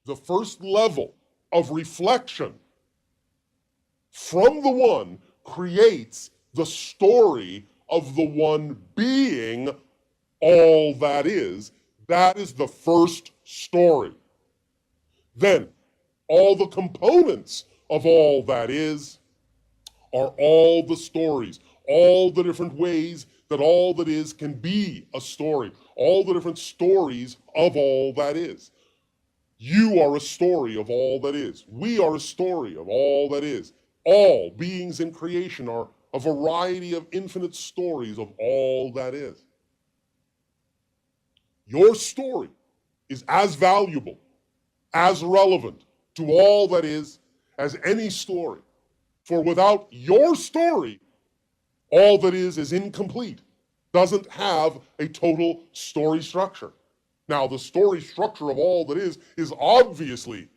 the first level of reflection from the one creates the story of the one being all that is. That is the first story. Then, all the components of all that is are all the stories, all the different ways that all that is can be a story, all the different stories of all that is. You are a story of all that is. We are a story of all that is. All beings in creation are a variety of infinite stories of all that is. Your story is as valuable, as relevant to all that is as any story. For without your story, all that is incomplete, doesn't have a total story structure. Now, the story structure of all that is obviously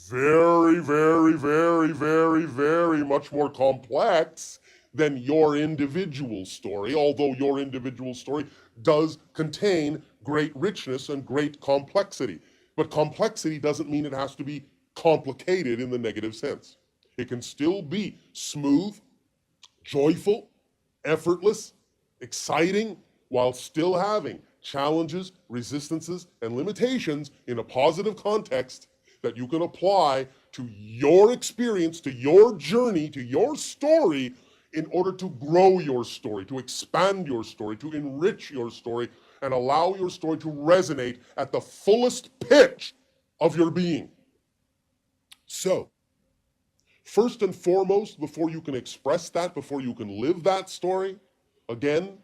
very, very, very, very, very much more complex than your individual story, although your individual story does contain great richness and great complexity. But complexity doesn't mean it has to be complicated in the negative sense. It can still be smooth, joyful, effortless, exciting, while still having challenges, resistances, and limitations in a positive context that you can apply to your experience, to your journey, to your story, in order to grow your story, to expand your story, to enrich your story, and allow your story to resonate at the fullest pitch of your being. So, first and foremost, before you can express that, before you can live that story, again,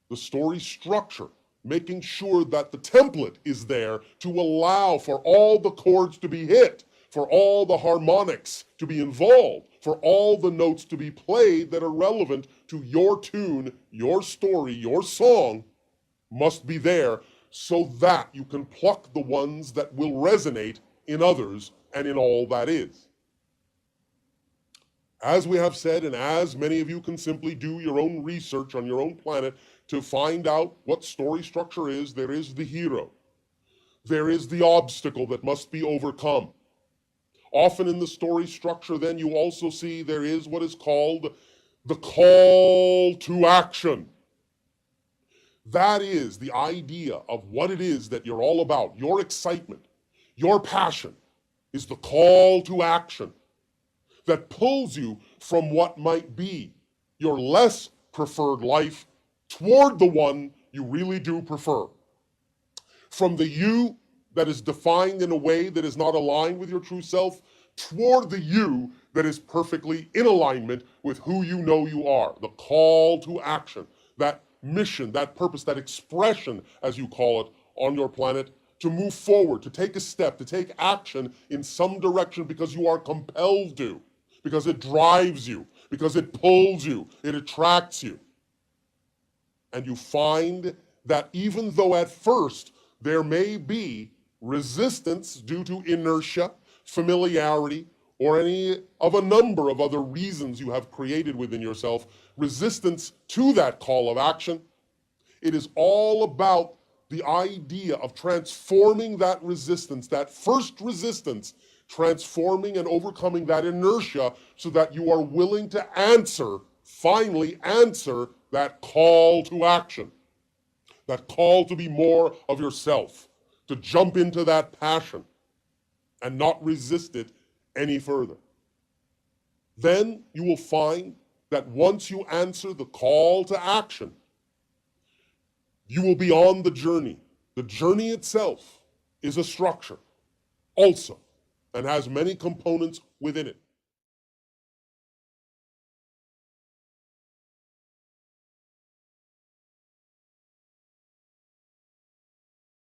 the story structure, making sure that the template is there to allow for all the chords to be hit, for all the harmonics to be involved, for all the notes to be played that are relevant to your tune, your story, your song, must be there so that you can pluck the ones that will resonate in others and in all that is. As we have said, and as many of you can simply do your own research on your own planet to find out what story structure is, there is the hero. There is the obstacle that must be overcome. Often in the story structure, then, you also see there is what is called the call to action. That is the idea of what it is that you're all about. Your excitement, your passion is the call to action that pulls you from what might be your less preferred life toward the one you really do prefer. From the you that is defined in a way that is not aligned with your true self, toward the you that is perfectly in alignment with who you know you are. The call to action, that mission, that purpose, that expression, as you call it, on your planet, to move forward, to take a step, to take action in some direction because you are compelled to, because it drives you, because it pulls you, it attracts you. And you find that even though at first there may be resistance due to inertia, familiarity, or any of a number of other reasons you have created within yourself, resistance to that call of action, it is all about the idea of transforming that resistance, that first resistance, transforming and overcoming that inertia so that you are willing to answer, finally answer that call to action, that call to be more of yourself, to jump into that passion and not resist it any further. Then you will find that once you answer the call to action, you will be on the journey. The journey itself is a structure also and has many components within it.